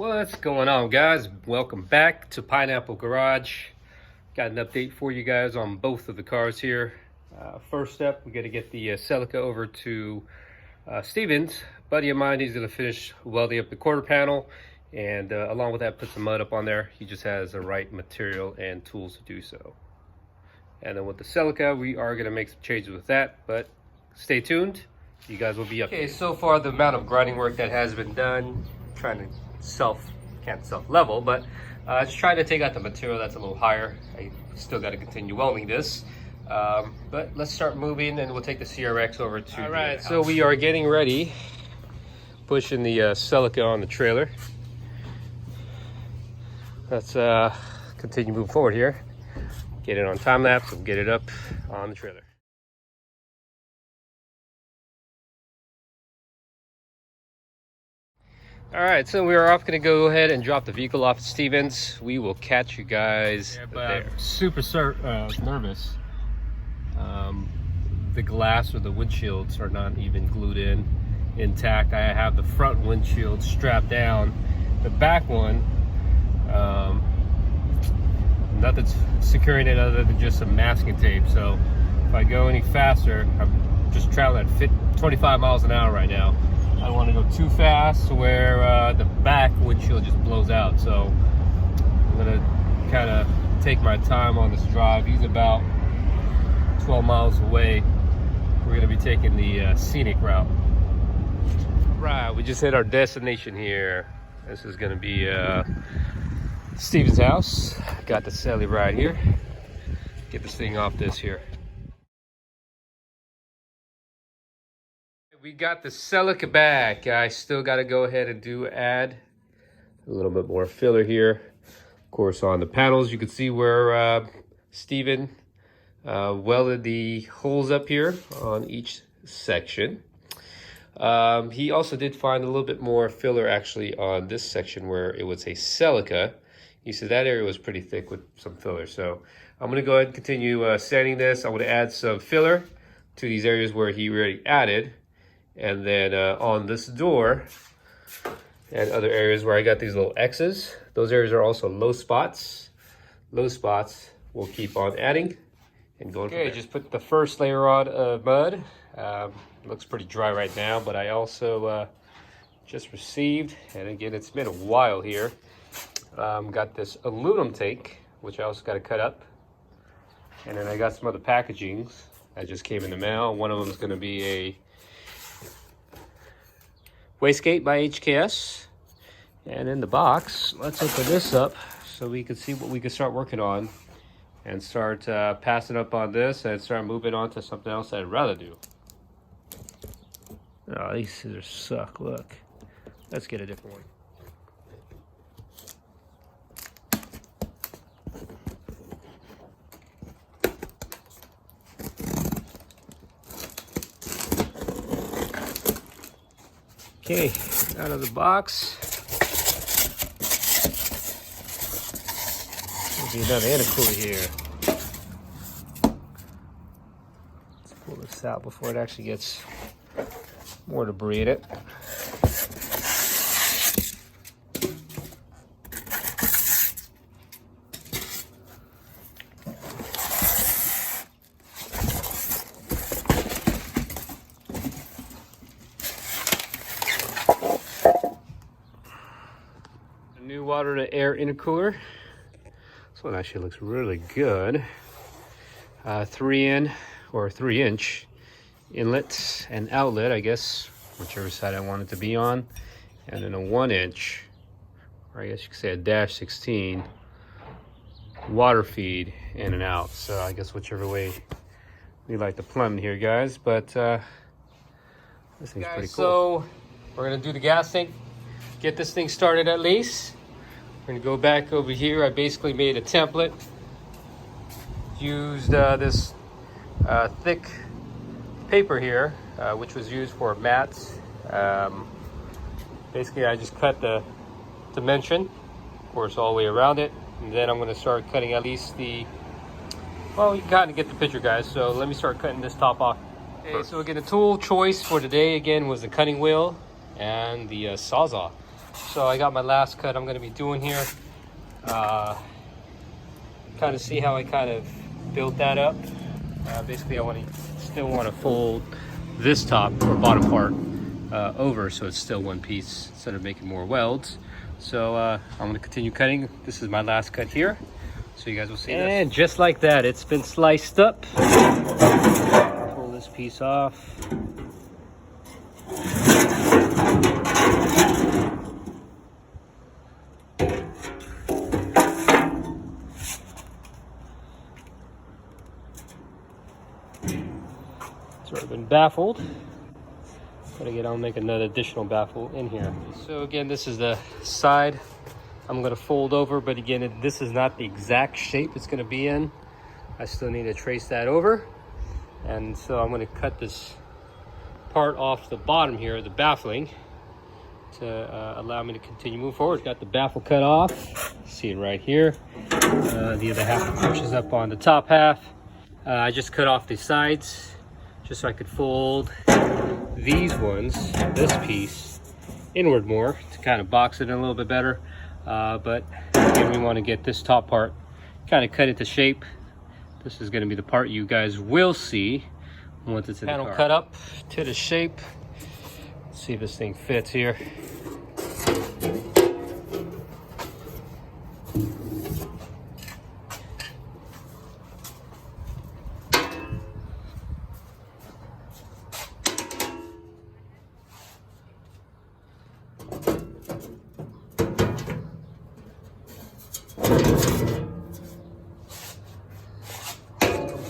What's going on, guys? Welcome back to Pineapple Garage. Got an update for you guys on both of the cars here. First step, we got to get the Celica over to Stevens. Buddy of mine, he's going to finish welding up the quarter panel, and along with that, put some mud up on there. He just has the right material and tools to do so. And then with the Celica, we are going to make some changes with that, but stay tuned. You guys will be updated. Okay, so far the amount of grinding work that has been done, trying to can't self-level, but just trying to take out the material that's a little higher. I still got to continue welding this, but let's start moving, and we'll take the CRX over to. All right, so we are getting ready, pushing the Celica on the trailer. Let's continue moving forward here. Get it on time lapse and get it up on the trailer. All right, so we are going to go ahead and drop the vehicle off at Stevens. We will catch you guys there. Super nervous. The glass or the windshields are not even glued in intact. I have the front windshield strapped down. The back one, nothing's securing it other than just some masking tape. So if I go any faster, I'm just traveling at 25 miles an hour right now. I don't want to go too fast to where the back windshield just blows out. So I'm gonna kind of take my time on this drive. He's about 12 miles away. We're gonna be taking the scenic route. Right, we just hit our destination here. This is gonna be Stevens' house. Got the celly right here. Get this thing off this here. We got the Celica back. I still got to go ahead and add a little bit more filler here. Of course, on the panels, you can see where Steven welded the holes up here on each section. He also did find a little bit more filler actually on this section where it was a Celica. He said that area was pretty thick with some filler. So I'm going to go ahead and continue sanding this. I'm going to add some filler to these areas where he already added. And then on this door and other areas where I got these little X's, those areas are also low spots. Low spots we'll keep on adding and going from there. Just put the first layer on of mud. Looks pretty dry right now, but I also just received, and again, it's been a while here, got this aluminum tank, which I also got to cut up. And then I got some other packagings that just came in the mail. One of them is going to be a wastegate by HKS, and in the box, let's open this up so we can see what we can start working on and start passing up on this and start moving on to something else I'd rather do. Oh, these scissors suck. Look, let's get a different one. Okay, out of the box. There'll be another intercooler here. Let's pull this out before it actually gets more debris in it. New water to air intercooler. This one actually looks really good. 3-inch inlet and outlet, I guess, whichever side I want it to be on, and then a 1-inch, or I guess you could say a -16 water feed in and out. So I guess whichever way we like to plumb here, guys. But this thing's pretty cool. So we're gonna do the gas tank, get this thing started at least. We're gonna go back over here. I basically made a template, used this thick paper here, which was used for mats. Basically, I just cut the dimension, of course, all the way around it, and then I'm gonna start cutting at least the, well, you kind of get the picture, guys. So let me start cutting this top off. Okay, so again, the tool choice for today again was the cutting wheel and the Sawzall. So I got my last cut I'm going to be doing here. Kind of see how I kind of built that up. Basically, I still want to fold this top or bottom part over so it's still one piece instead of making more welds. So I'm going to continue cutting. This is my last cut here, so you guys will see this. And just like that, it's been sliced up. Pull this piece off. It's already been baffled. But again, I'll make another additional baffle in here. So again, this is the side I'm going to fold over, but again, this is not the exact shape it's going to be in. I still need to trace that over. And so I'm going to cut this part off the bottom here, the baffling, to allow me to continue moving forward. Got the baffle cut off. See it right here. The other half pushes up on the top half. I just cut off the sides just so I could fold these ones, this piece, inward more to kind of box it in a little bit better. But again, we want to get this top part kind of cut into shape. This is going to be the part you guys will see once it's in the car. Panel cut up to the shape. Let's see if this thing fits here.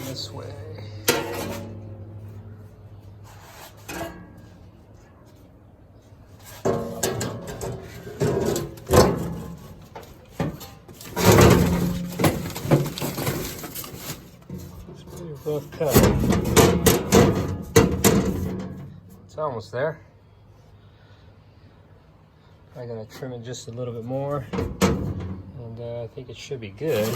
This way. It's pretty rough cut. It's almost there. I'm gonna trim it just a little bit more, and I think it should be good.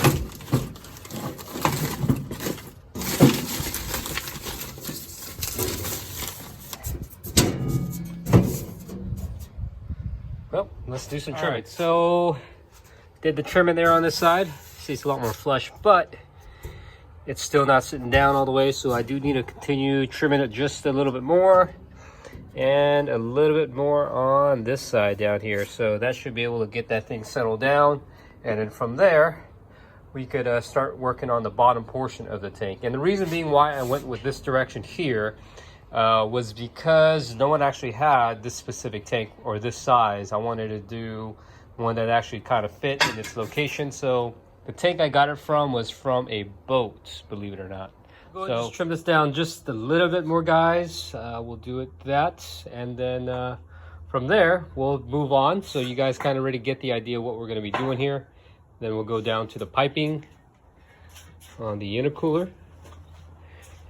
Well, let's do some trimming. Right, so did the trimming there on this side. See, it's a lot more flush, but it's still not sitting down all the way, so I do need to continue trimming it just a little bit more, and a little bit more on this side down here. So that should be able to get that thing settled down, and then from there we could start working on the bottom portion of the tank. And the reason being why I went with this direction here was because no one actually had this specific tank or this size. I wanted to do one that actually kind of fit in its location. So the tank I got it from was from a boat, believe it or not. So just trim this down just a little bit more, guys. We'll do it that, and then from there we'll move on, so you guys kind of already get the idea of what we're going to be doing here. Then we'll go down to the piping on the intercooler.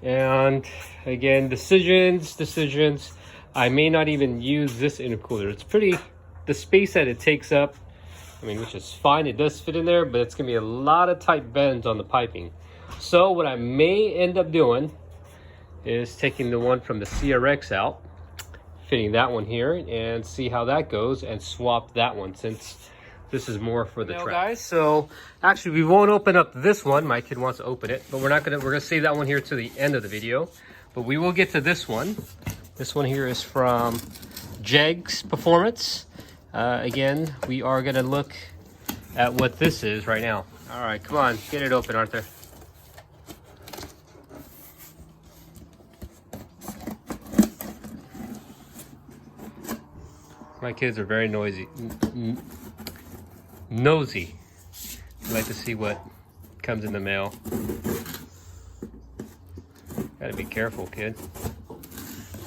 And again, decisions. I may not even use this intercooler. It's pretty, the space that it takes up, I mean, which is fine, it does fit in there, but it's gonna be a lot of tight bends on the piping. So what I may end up doing is taking the one from the CRX out, fitting that one here, and see how that goes, and swap that one, since this is more for the track. Guys, so actually we won't open up this one. My kid wants to open it, but we're gonna save that one here to the end of the video. But we will get to this one. This one here is from Jegs Performance. Again, we are gonna look at what this is right now. All right, come on, get it open, Arthur. My kids are very nosy. I like to see what comes in the mail. Gotta be careful, kid.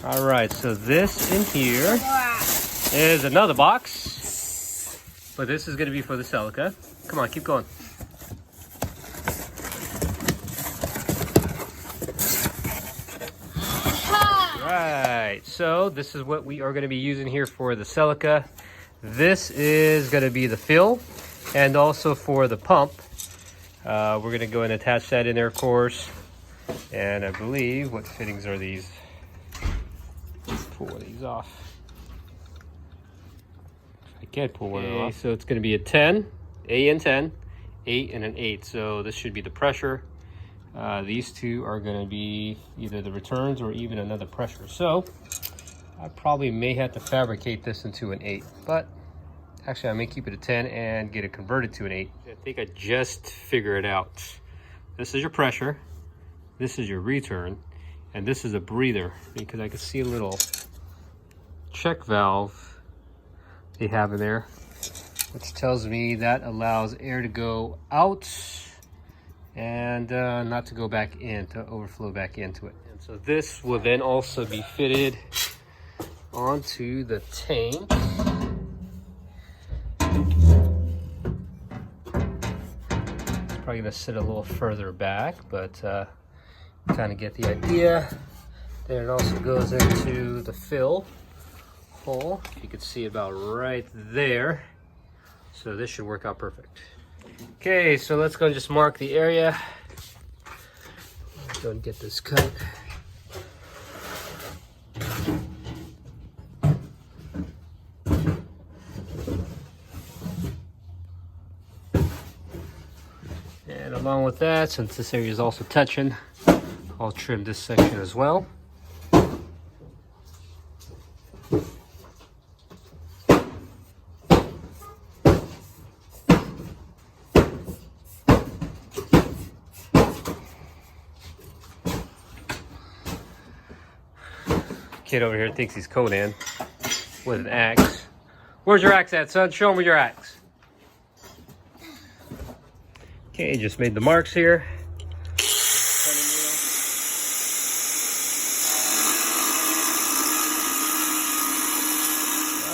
All right, so this in here is another box, but this is gonna be for the Celica. Come on, keep going. Right, so this is what we are gonna be using here for the Celica. This is gonna be the fill, and also for the pump. We're gonna go and attach that in there, of course. And I believe, what fittings are these? Let's pull one of these off. If I can't pull one off. So it's going to be a 10, A and 10, 8 and an 8. So this should be the pressure. These two are going to be either the returns or even another pressure. So I probably may have to fabricate this into an 8, but actually I may keep it a 10 and get it converted to an 8. I think I just figured it out. This is your pressure, this is your return, and this is a breather, because I can see a little check valve they have in there, which tells me that allows air to go out and not to go back in, to overflow back into it. And so this will then also be fitted onto the tank. It's probably gonna sit a little further back, but kind of get the idea. Then it also goes into the fill hole. You can see about right there. So this should work out perfect. Okay, so let's go and just mark the area. Let's go and get this cut. And along with that, since this area is also touching, I'll trim this section as well. Kid over here thinks he's Conan with an axe. Where's your axe at, son? Show me your axe. Okay, just made the marks here.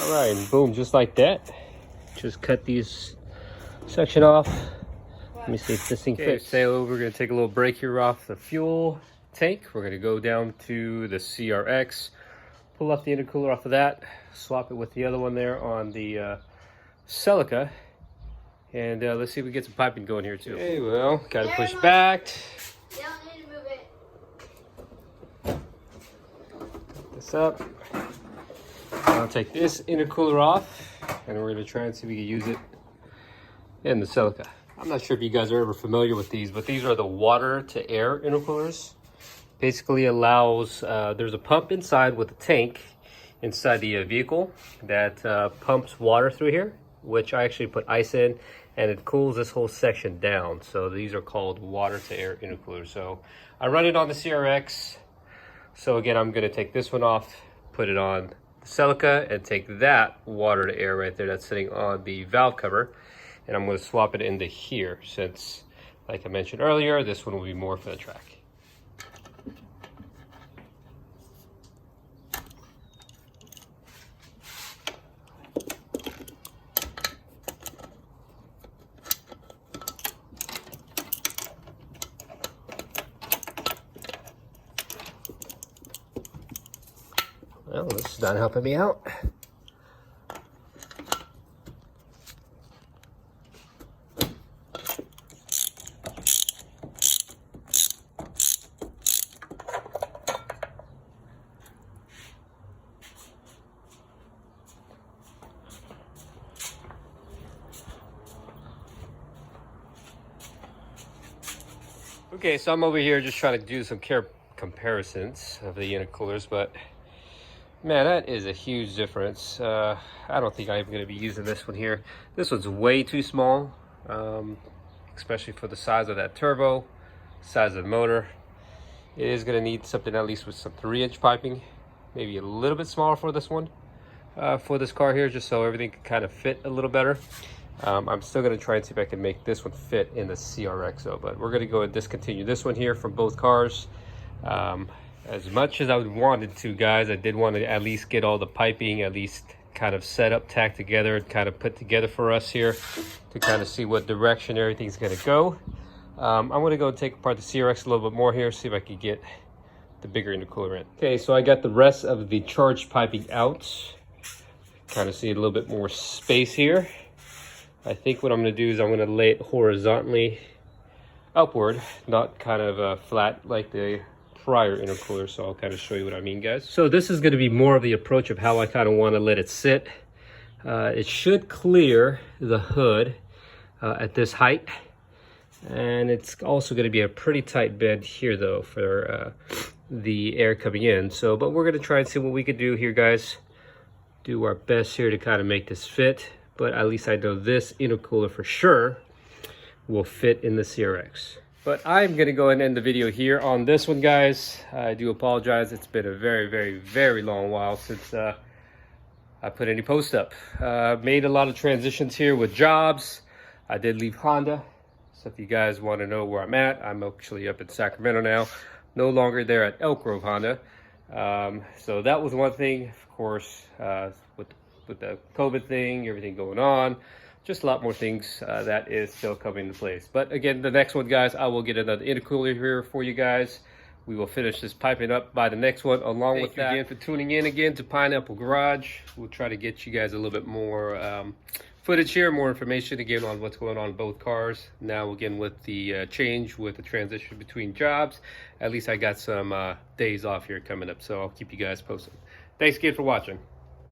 All right, and boom, just like that. Just cut these section off. Let me see if this thing fits. So we're gonna take a little break here off the fuel tank. We're gonna go down to the CRX, pull up the intercooler off of that, swap it with the other one there on the Celica, and let's see if we get some piping going here too. Okay, well, gotta push back. You don't need to move it. Put this up. I'll take this intercooler off, and we're gonna try and see if we can use it in the Celica. I'm not sure if you guys are ever familiar with these, but these are the water to air intercoolers. Basically allows, there's a pump inside with a tank inside the vehicle that pumps water through here, which I actually put ice in, and it cools this whole section down. So these are called water to air intercoolers. So I run it on the CRX. So again, I'm gonna take this one off, put it on the Celica, and take that water to air right there that's sitting on the valve cover, and I'm gonna swap it into here, since, like I mentioned earlier, this one will be more for the track. Well, this is not helping me out. Okay, so I'm over here just trying to do some comparisons of the intercoolers, but man, that is a huge difference. I don't think I'm going to be using this one here. This one's way too small, especially for the size of that turbo, size of the motor. It is going to need something at least with some 3-inch piping, maybe a little bit smaller for this one, for this car here, just so everything can kind of fit a little better. I'm still going to try and see if I can make this one fit in the CRX though, but we're going to go and discontinue this one here from both cars. As much as I wanted to, guys, I did want to at least get all the piping at least kind of set up, tacked together, and kind of put together for us here to kind of see what direction everything's going to go. I'm going to go and take apart the CRX a little bit more here, see if I can get the bigger intercooler in. Okay, so I got the rest of the charged piping out. Kind of see a little bit more space here. I think what I'm going to do is I'm going to lay it horizontally upward, not kind of flat like the prior intercooler. So I'll kind of show you what I mean, guys. So this is going to be more of the approach of how I kind of want to let it sit. It should clear the hood at this height. And it's also going to be a pretty tight bed here though for the air coming in. So, but we're going to try and see what we could do here, guys. Do our best here to kind of make this fit. But at least I know this intercooler for sure will fit in the CRX. But I'm going to go ahead and end the video here on this one, guys. I do apologize. It's been a very, very, very long while since I put any posts up. Made a lot of transitions here with jobs. I did leave Honda. So if you guys want to know where I'm at, I'm actually up in Sacramento now. No longer there at Elk Grove Honda. So that was one thing, of course, with the COVID thing, everything going on. Just a lot more things that is still coming into place. But again, the next one, guys, I will get another intercooler here for you guys. We will finish this piping up by the next one. Along with that, again for tuning in again to Pineapple Garage. We'll try to get you guys a little bit more footage here, more information again on what's going on in both cars. Now again with the change, with the transition between jobs, at least I got some days off here coming up, so I'll keep you guys posted. Thanks again for watching.